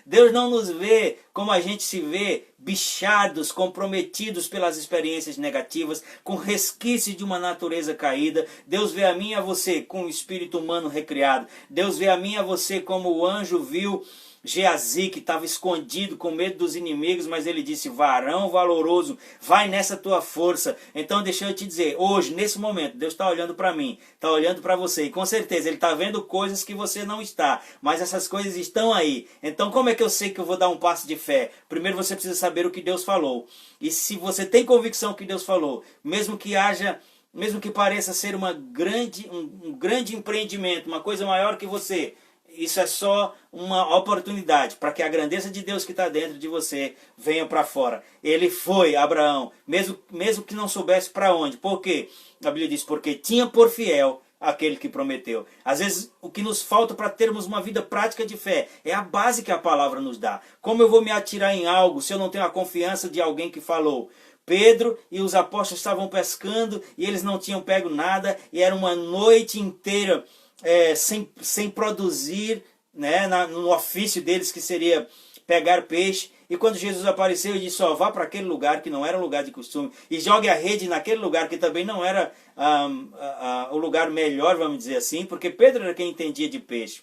Deus não nos vê como a gente se vê, bichados, comprometidos pelas experiências negativas, com resquício de uma natureza caída. Deus vê a mim e a você com o espírito humano recriado. Deus vê a mim e a você como o anjo viu Geazi, que estava escondido com medo dos inimigos, mas ele disse: varão valoroso, vai nessa tua força. Então deixa eu te dizer, hoje, nesse momento, Deus está olhando para mim, está olhando para você, e com certeza Ele está vendo coisas que você não está, mas essas coisas estão aí. Então como é que eu sei que eu vou dar um passo de fé? Primeiro você precisa saber o que Deus falou, e se você tem convicção que Deus falou, mesmo que pareça ser um grande empreendimento, uma coisa maior que você, isso é só uma oportunidade para que a grandeza de Deus que está dentro de você venha para fora. Ele foi, Abraão, mesmo que não soubesse para onde. Por quê? A Bíblia diz, porque tinha por fiel aquele que prometeu. Às vezes o que nos falta para termos uma vida prática de fé é a base que a palavra nos dá. Como eu vou me atirar em algo se eu não tenho a confiança de alguém que falou? Pedro e os apóstolos estavam pescando e eles não tinham pego nada, e era uma noite inteira sem produzir, né, no ofício deles, que seria pegar peixe. E quando Jesus apareceu e disse: vá para aquele lugar que não era um lugar de costume, e jogue a rede naquele lugar que também não era o lugar melhor, vamos dizer assim, porque Pedro era quem entendia de peixe.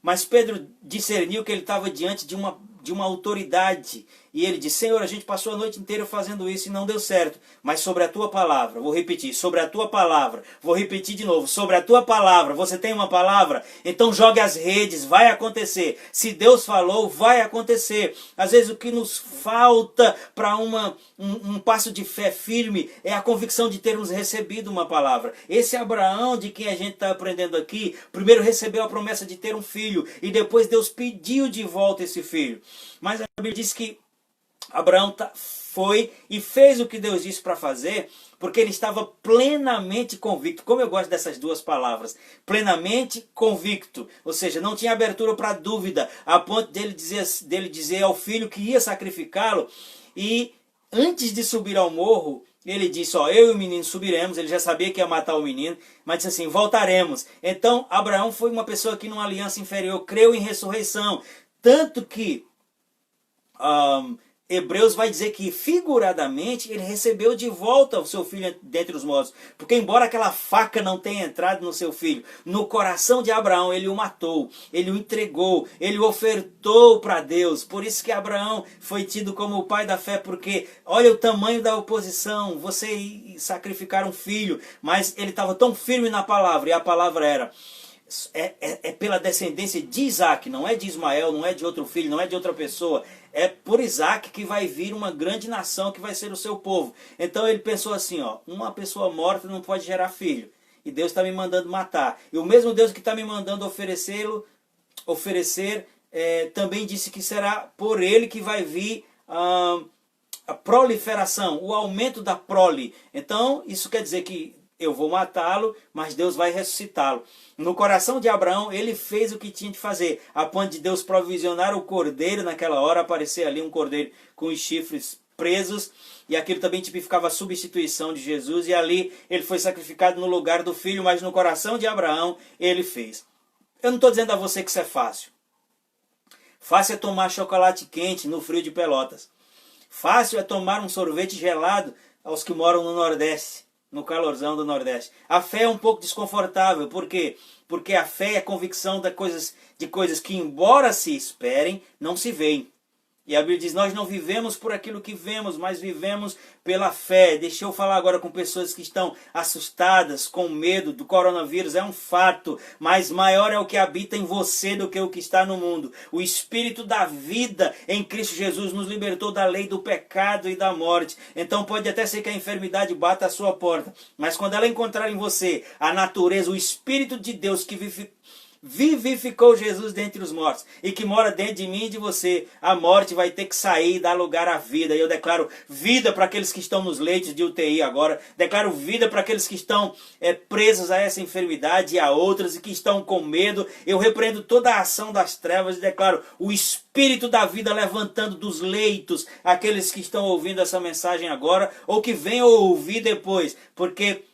Mas Pedro discerniu que ele estava diante de uma autoridade. E ele disse: Senhor, a gente passou a noite inteira fazendo isso e não deu certo. Mas sobre a tua palavra, vou repetir, sobre a tua palavra, vou repetir de novo, sobre a tua palavra, você tem uma palavra? Então jogue as redes, vai acontecer. Se Deus falou, vai acontecer. Às vezes o que nos falta para um passo de fé firme é a convicção de termos recebido uma palavra. Esse Abraão, de quem a gente está aprendendo aqui, primeiro recebeu a promessa de ter um filho, e depois Deus pediu de volta esse filho. Mas a Bíblia diz que Abraão foi e fez o que Deus disse para fazer, porque ele estava plenamente convicto. Como eu gosto dessas duas palavras, plenamente convicto, ou seja, não tinha abertura para dúvida, a ponto dele dizer ao filho que ia sacrificá-lo. E antes de subir ao morro, ele disse, ó, eu e o menino subiremos. Ele já sabia que ia matar o menino, mas disse assim, voltaremos. Então Abraão foi uma pessoa que numa aliança inferior creu em ressurreição, tanto que Hebreus vai dizer que figuradamente ele recebeu de volta o seu filho dentre os mortos. Porque embora aquela faca não tenha entrado no seu filho, no coração de Abraão ele o matou, ele o entregou, ele o ofertou para Deus. Por isso que Abraão foi tido como o pai da fé, porque olha o tamanho da oposição, você sacrificar um filho, mas ele estava tão firme na palavra, e a palavra era... É pela descendência de Isaac, não é de Ismael, não é de outro filho, não é de outra pessoa. É por Isaac que vai vir uma grande nação que vai ser o seu povo. Então ele pensou assim, ó, uma pessoa morta não pode gerar filho. E Deus está me mandando matar. E o mesmo Deus que está me mandando oferecer, também disse que será por ele que vai vir a proliferação, o aumento da prole. Então isso quer dizer que eu vou matá-lo, mas Deus vai ressuscitá-lo. No coração de Abraão, ele fez o que tinha de fazer, a ponto de Deus provisionar o cordeiro naquela hora, aparecer ali um cordeiro com os chifres presos, e aquilo também tipificava a substituição de Jesus, e ali ele foi sacrificado no lugar do filho, mas no coração de Abraão ele fez. Eu não estou dizendo a você que isso é fácil. Fácil é tomar chocolate quente no frio de Pelotas. Fácil é tomar um sorvete gelado aos que moram no Nordeste, no calorzão do Nordeste. A fé é um pouco desconfortável. Por quê? Porque a fé é a convicção de coisas que, embora se esperem, não se veem. E a Bíblia diz, nós não vivemos por aquilo que vemos, mas vivemos pela fé. Deixa eu falar agora com pessoas que estão assustadas, com medo do coronavírus. É um fato, mas maior é o que habita em você do que o que está no mundo. O Espírito da vida em Cristo Jesus nos libertou da lei do pecado e da morte. Então pode até ser que a enfermidade bata à sua porta, mas quando ela encontrar em você a natureza, o Espírito de Deus que vivificou Jesus dentre os mortos e que mora dentro de mim e de você, a morte vai ter que sair e dar lugar à vida. E eu declaro vida para aqueles que estão nos leitos de UTI agora, declaro vida para aqueles que estão presos a essa enfermidade e a outras e que estão com medo. Eu repreendo toda a ação das trevas e declaro o Espírito da vida levantando dos leitos aqueles que estão ouvindo essa mensagem agora ou que venham ouvir depois, porque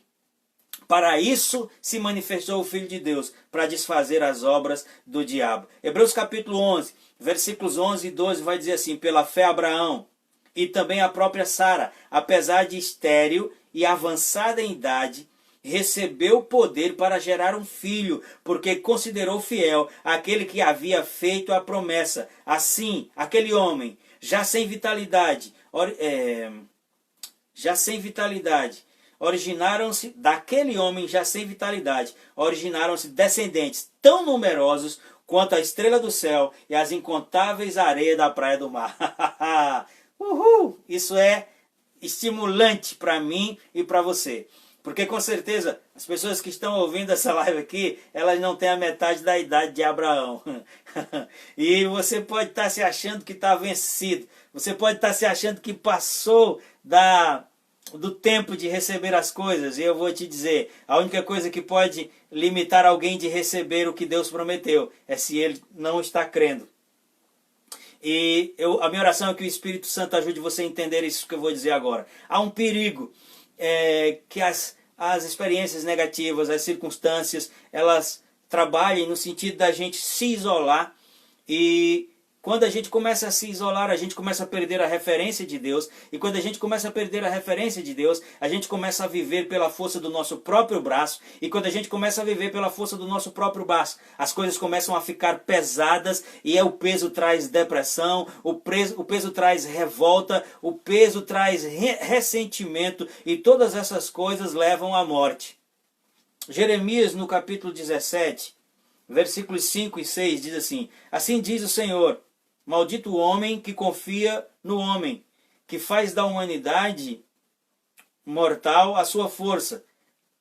para isso se manifestou o Filho de Deus, para desfazer as obras do diabo. Hebreus capítulo 11, versículos 11 e 12 vai dizer assim, pela fé Abraão e também a própria Sara, apesar de estéril e avançada em idade, recebeu poder para gerar um filho, porque considerou fiel aquele que havia feito a promessa. Assim, aquele homem, já sem vitalidade, originaram-se, daquele homem já sem vitalidade, originaram-se descendentes tão numerosos quanto a estrela do céu e as incontáveis areias da praia do mar. Uhul! Isso é estimulante para mim e para você. Porque com certeza as pessoas que estão ouvindo essa live aqui, elas não têm a metade da idade de Abraão. E você pode estar se achando que está vencido. Você pode estar se achando que passou do tempo de receber as coisas. E eu vou te dizer, a única coisa que pode limitar alguém de receber o que Deus prometeu é se ele não está crendo. E a minha oração é que o Espírito Santo ajude você a entender isso que eu vou dizer agora. Há um perigo que as experiências negativas, as circunstâncias, elas trabalhem no sentido da gente se isolar. E quando a gente começa a se isolar, a gente começa a perder a referência de Deus. E quando a gente começa a perder a referência de Deus, a gente começa a viver pela força do nosso próprio braço. E quando a gente começa a viver pela força do nosso próprio braço, as coisas começam a ficar pesadas. E o peso traz depressão, o peso traz revolta, o peso traz ressentimento. E todas essas coisas levam à morte. Jeremias, no capítulo 17, versículos 5 e 6, diz assim: assim diz o Senhor, maldito o homem que confia no homem, que faz da humanidade mortal a sua força.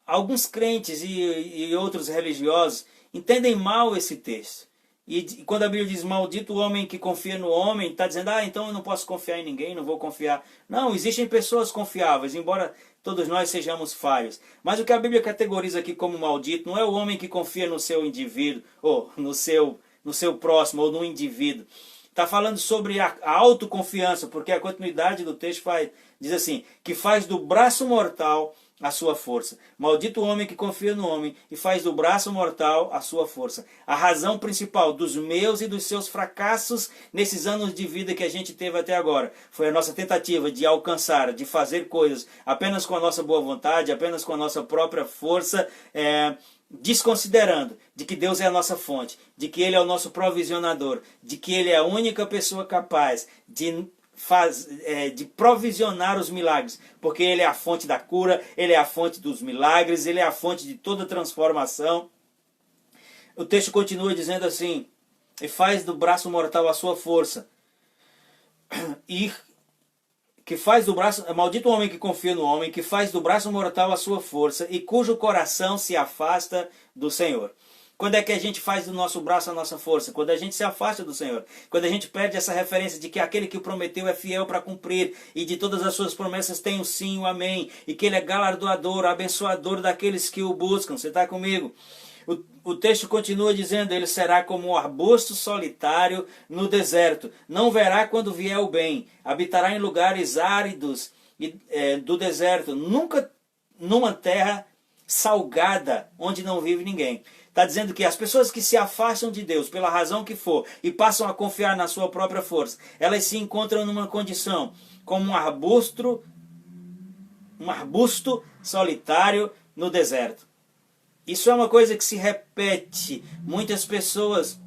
Alguns crentes e outros religiosos entendem mal esse texto. E quando a Bíblia diz maldito o homem que confia no homem, está dizendo, então eu não posso confiar em ninguém, não vou confiar. Não, existem pessoas confiáveis, embora todos nós sejamos falhos. Mas o que a Bíblia categoriza aqui como maldito não é o homem que confia no seu indivíduo, ou no seu próximo, ou no indivíduo. Está falando sobre a autoconfiança, porque a continuidade do texto diz assim, que faz do braço mortal a sua força. Maldito o homem que confia no homem e faz do braço mortal a sua força. A razão principal dos meus e dos seus fracassos nesses anos de vida que a gente teve até agora foi a nossa tentativa de alcançar, de fazer coisas apenas com a nossa boa vontade, apenas com a nossa própria força, desconsiderando de que Deus é a nossa fonte, de que Ele é o nosso provisionador, de que Ele é a única pessoa capaz de provisionar os milagres, porque Ele é a fonte da cura, Ele é a fonte dos milagres, Ele é a fonte de toda transformação. O texto continua dizendo assim, e faz do braço mortal a sua força, e que faz do braço, maldito o homem que confia no homem, que faz do braço mortal a sua força, e cujo coração se afasta do Senhor. Quando é que a gente faz do nosso braço a nossa força? Quando a gente se afasta do Senhor. Quando a gente perde essa referência de que aquele que o prometeu é fiel para cumprir e de todas as suas promessas tem o sim e o amém. E que Ele é galardoador, abençoador daqueles que o buscam. Você está comigo? O texto continua dizendo, ele será como um arbusto solitário no deserto. Não verá quando vier o bem. Habitará em lugares áridos do deserto. Nunca numa terra salgada, onde não vive ninguém. Está dizendo que as pessoas que se afastam de Deus, pela razão que for, e passam a confiar na sua própria força, elas se encontram numa condição como um arbusto solitário no deserto. Isso é uma coisa que se repete. Muitas pessoas,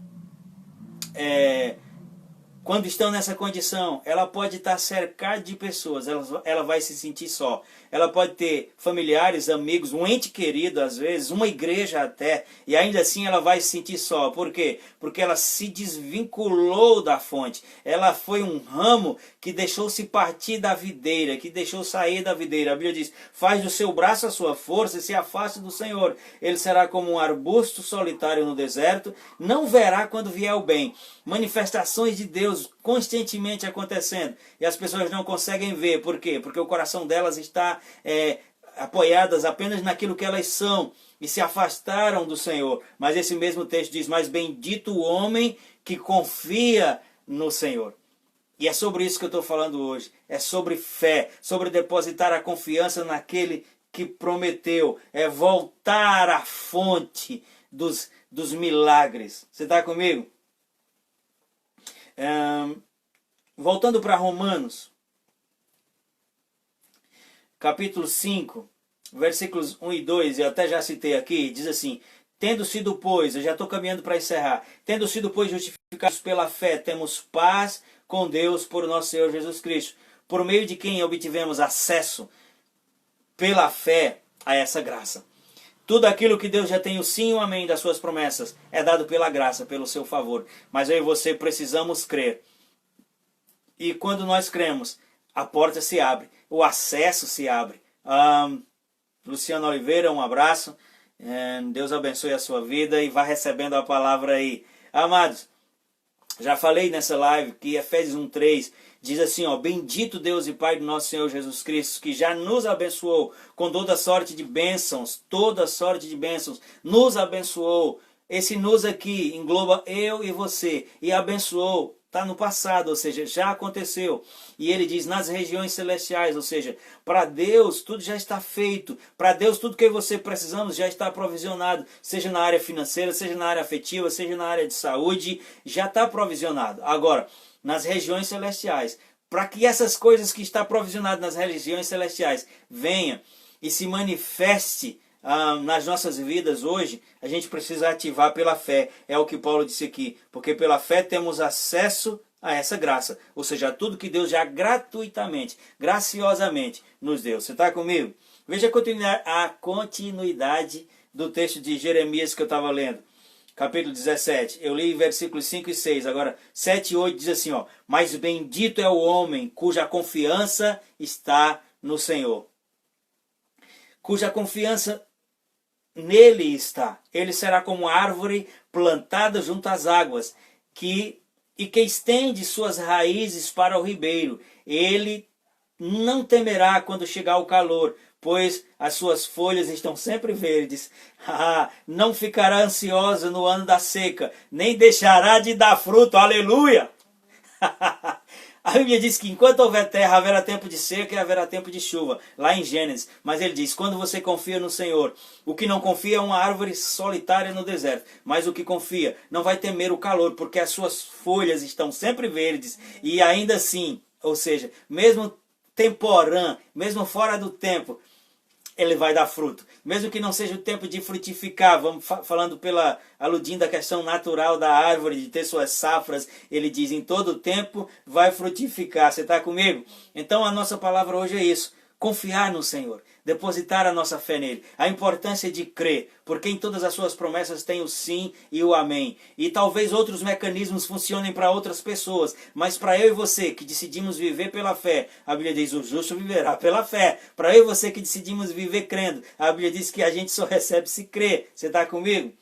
quando estão nessa condição, ela pode estar cercada de pessoas, ela vai se sentir só. Ela pode ter familiares, amigos, um ente querido às vezes, uma igreja até, e ainda assim ela vai se sentir só. Por quê? Porque ela se desvinculou da fonte. Ela foi um ramo que deixou-se partir da videira, que deixou sair da videira. A Bíblia diz, faz do seu braço a sua força e se afaste do Senhor. Ele será como um arbusto solitário no deserto, não verá quando vier o bem. Manifestações de Deus constantemente acontecendo e as pessoas não conseguem ver. Por quê? Porque o coração delas está apoiadas apenas naquilo que elas são e se afastaram do Senhor. Mas esse mesmo texto diz, mas bendito o homem que confia no Senhor. E é sobre isso que eu estou falando hoje. É sobre fé, sobre depositar a confiança naquele que prometeu. É voltar à fonte dos milagres. Você está comigo? Voltando para Romanos, capítulo 5, versículos 1 e 2, eu até já citei aqui, diz assim, tendo sido, pois, eu já estou caminhando para encerrar, tendo sido, pois, justificados pela fé, temos paz com Deus por nosso Senhor Jesus Cristo, por meio de quem obtivemos acesso pela fé a essa graça. Tudo aquilo que Deus já tem o sim e o amém das suas promessas é dado pela graça, pelo seu favor. Mas eu e você precisamos crer. E quando nós cremos, a porta se abre, o acesso se abre. Luciano Oliveira, um abraço. Deus abençoe a sua vida e vá recebendo a palavra aí. Amados, já falei nessa live que Efésios 1:3 diz assim, bendito Deus e Pai do nosso Senhor Jesus Cristo, que já nos abençoou com toda sorte de bênçãos, nos abençoou. Esse nos aqui engloba eu e você, e abençoou, está no passado, ou seja, já aconteceu. E ele diz nas regiões celestiais, ou seja, para Deus tudo já está feito, para Deus tudo que você precisamos já está provisionado, seja na área financeira, seja na área afetiva, seja na área de saúde, já está provisionado. Agora, nas regiões celestiais, para que essas coisas que está provisionado nas regiões celestiais venha e se manifeste nas nossas vidas hoje, a gente precisa ativar pela fé. É o que Paulo disse aqui, porque pela fé temos acesso a essa graça, ou seja, a tudo que Deus já gratuitamente, graciosamente nos deu. Você está comigo? Veja a continuidade do texto de Jeremias que eu estava lendo. Capítulo 17, eu li versículos 5 e 6, agora 7 e 8 diz assim, mas bendito é o homem cuja confiança está no Senhor. Cuja confiança nele está. Ele será como árvore plantada junto às águas, que estende suas raízes para o ribeiro. Ele não temerá quando chegar o calor, pois as suas folhas estão sempre verdes. Não ficará ansiosa no ano da seca, nem deixará de dar fruto. Aleluia! A Bíblia diz que enquanto houver terra, haverá tempo de seca e haverá tempo de chuva, lá em Gênesis. Mas ele diz, quando você confia no Senhor, o que não confia é uma árvore solitária no deserto. Mas o que confia não vai temer o calor, porque as suas folhas estão sempre verdes. E ainda assim, ou seja, mesmo temporã, mesmo fora do tempo, ele vai dar fruto. Mesmo que não seja o tempo de frutificar, vamos falando aludindo a questão natural da árvore, de ter suas safras, ele diz, em todo tempo vai frutificar. Você está comigo? Então a nossa palavra hoje é isso, confiar no Senhor, depositar a nossa fé nele, a importância de crer, porque em todas as suas promessas tem o sim e o amém. E talvez outros mecanismos funcionem para outras pessoas, mas para eu e você que decidimos viver pela fé, a Bíblia diz, o justo viverá pela fé. Para eu e você que decidimos viver crendo, a Bíblia diz que a gente só recebe se crer. Você está comigo?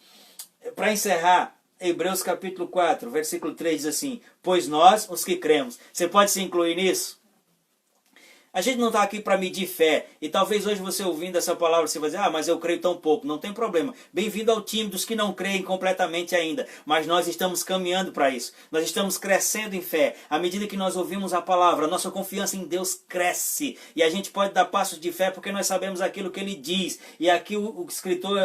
Para encerrar, Hebreus capítulo 4, versículo 3 diz assim, pois nós, os que cremos, você pode se incluir nisso? A gente não está aqui para medir fé. E talvez hoje você ouvindo essa palavra, você vai dizer, mas eu creio tão pouco. Não tem problema. Bem-vindo ao time dos que não creem completamente ainda. Mas nós estamos caminhando para isso. Nós estamos crescendo em fé. À medida que nós ouvimos a palavra, a nossa confiança em Deus cresce. E a gente pode dar passos de fé porque nós sabemos aquilo que Ele diz. E aqui o escritor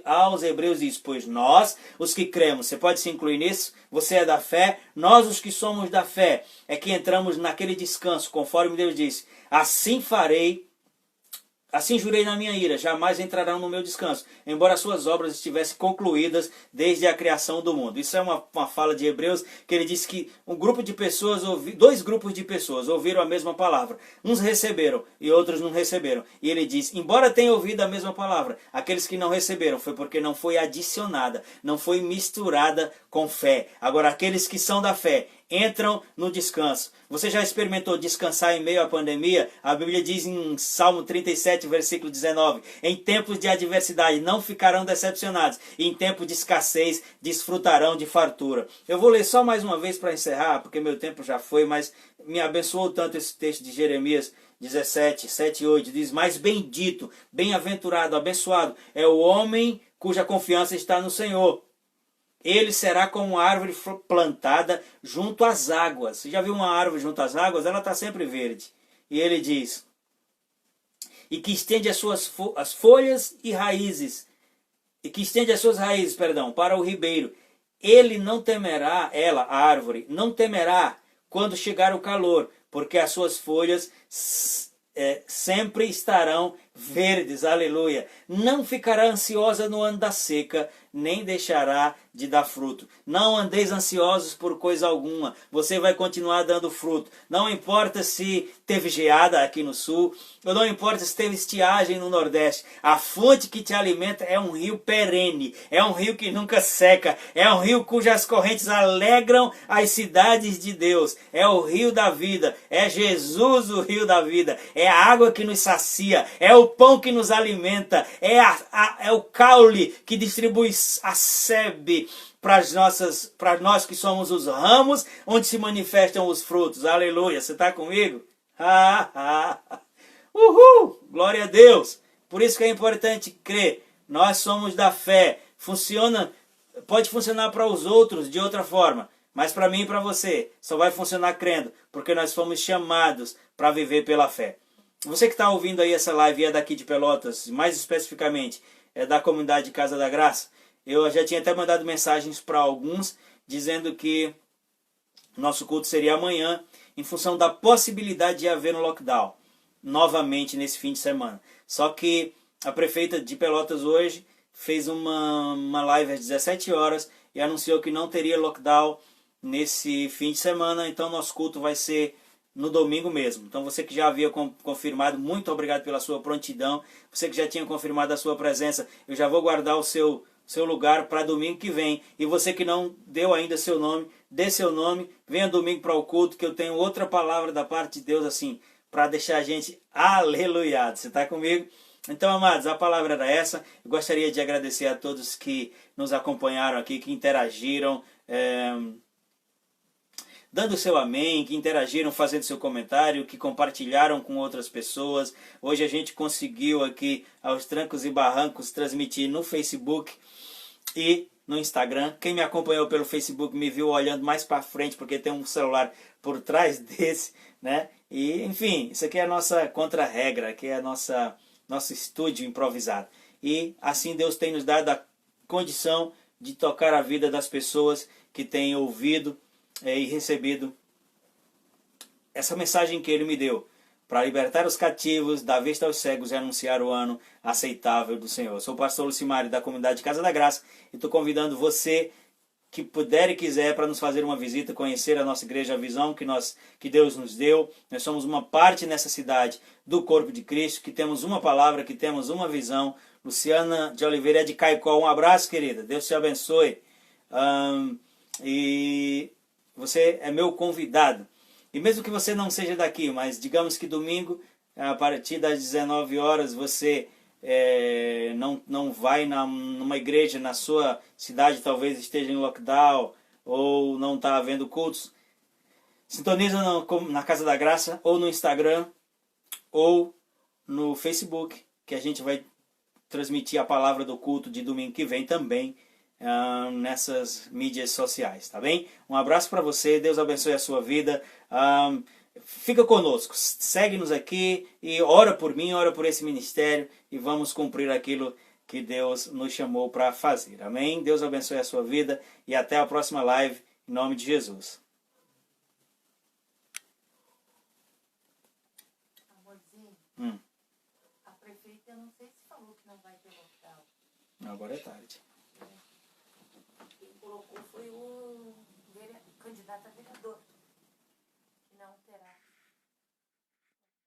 aos Hebreus diz, pois nós, os que cremos, você pode se incluir nisso? Você é da fé? Nós, os que somos da fé, é que entramos naquele descanso, conforme Deus disse. Assim farei, assim jurei na minha ira, jamais entrarão no meu descanso, embora suas obras estivessem concluídas desde a criação do mundo. Isso é uma fala de Hebreus, que ele diz que dois grupos de pessoas ouviram a mesma palavra. Uns receberam e outros não receberam. E ele diz, embora tenham ouvido a mesma palavra, aqueles que não receberam foi porque não foi adicionada, não foi misturada com fé. Agora, aqueles que são da fé, entram no descanso. Você já experimentou descansar em meio à pandemia? A Bíblia diz em Salmo 37, versículo 19, em tempos de adversidade não ficarão decepcionados, e em tempo de escassez desfrutarão de fartura. Eu vou ler só mais uma vez para encerrar, porque meu tempo já foi, mas me abençoou tanto esse texto de Jeremias 17, 7 e 8, diz, mas bendito, bem-aventurado, abençoado é o homem cuja confiança está no Senhor. Ele será como árvore plantada junto às águas. Você já viu uma árvore junto às águas? Ela está sempre verde. E ele diz, e que estende as folhas e raízes, para o ribeiro. Ele não temerá, a árvore, não temerá quando chegar o calor, porque as suas folhas sempre estarão verdes, aleluia. Não ficará ansiosa no ano da seca, nem deixará de dar fruto. Não andeis ansiosos por coisa alguma, você vai continuar dando fruto. Não importa se teve geada aqui no sul, ou não importa se teve estiagem no nordeste, a fonte que te alimenta é um rio perene, é um rio que nunca seca, é um rio cujas correntes alegram as cidades de Deus, é o rio da vida, é Jesus o rio da vida, é a água que nos sacia, é o pão que nos alimenta, é o caule que distribui a sebe para nós que somos os ramos onde se manifestam os frutos. Aleluia, você está comigo? Uhul, glória a Deus. Por isso que é importante crer. Nós somos da fé. Pode funcionar para os outros de outra forma, mas para mim e para você só vai funcionar crendo, porque nós fomos chamados para viver pela fé. Você que está ouvindo aí essa live e é daqui de Pelotas, mais especificamente é da comunidade Casa da Graça, eu já tinha até mandado mensagens para alguns dizendo que nosso culto seria amanhã, em função da possibilidade de haver um lockdown novamente nesse fim de semana. Só que a prefeita de Pelotas hoje fez uma live às 17 horas e anunciou que não teria lockdown nesse fim de semana, então nosso culto vai ser no domingo mesmo. Então você que já havia confirmado, muito obrigado pela sua prontidão. Você que já tinha confirmado a sua presença, eu já vou guardar o seu lugar para domingo que vem. E você que não deu ainda seu nome, dê seu nome, venha domingo para o culto, que eu tenho outra palavra da parte de Deus assim, para deixar a gente aleluiado. Você está comigo? Então, amados, a palavra era essa. Eu gostaria de agradecer a todos que nos acompanharam aqui, que interagiram, dando seu amém, que interagiram, fazendo seu comentário, que compartilharam com outras pessoas. Hoje a gente conseguiu aqui, aos trancos e barrancos, transmitir no Facebook e no Instagram. Quem me acompanhou pelo Facebook me viu olhando mais para frente, porque tem um celular por trás desse, né? E, enfim, isso aqui é a nossa contra-regra, aqui é a nosso estúdio improvisado. E assim Deus tem nos dado a condição de tocar a vida das pessoas que têm ouvido e recebido essa mensagem que Ele me deu, para libertar os cativos, dar vista aos cegos e anunciar o ano aceitável do Senhor. Eu sou o pastor Lucimari da comunidade Casa da Graça e estou convidando você que puder e quiser para nos fazer uma visita, conhecer a nossa igreja, a visão que Deus nos deu. Nós somos uma parte nessa cidade do corpo de Cristo, que temos uma palavra, que temos uma visão. Luciana de Oliveira é de Caicó. Um abraço, querida. Deus te abençoe. E você é meu convidado. E mesmo que você não seja daqui, mas digamos que domingo, a partir das 19 horas, você não vai numa igreja na sua cidade, talvez esteja em lockdown, ou não está havendo cultos, sintoniza na Casa da Graça, ou no Instagram, ou no Facebook, que a gente vai transmitir a palavra do culto de domingo que vem também, nessas mídias sociais, tá bem? Um abraço para você, Deus abençoe a sua vida. Fica conosco, segue-nos aqui e ora por mim, ora por esse ministério e vamos cumprir aquilo que Deus nos chamou para fazer. Amém? Deus abençoe a sua vida e até a próxima live, em nome de Jesus. Amorzinho, a prefeita, eu não sei se falou que não vai ter lockdown. Agora é tarde. Quem colocou foi o candidato a vereador.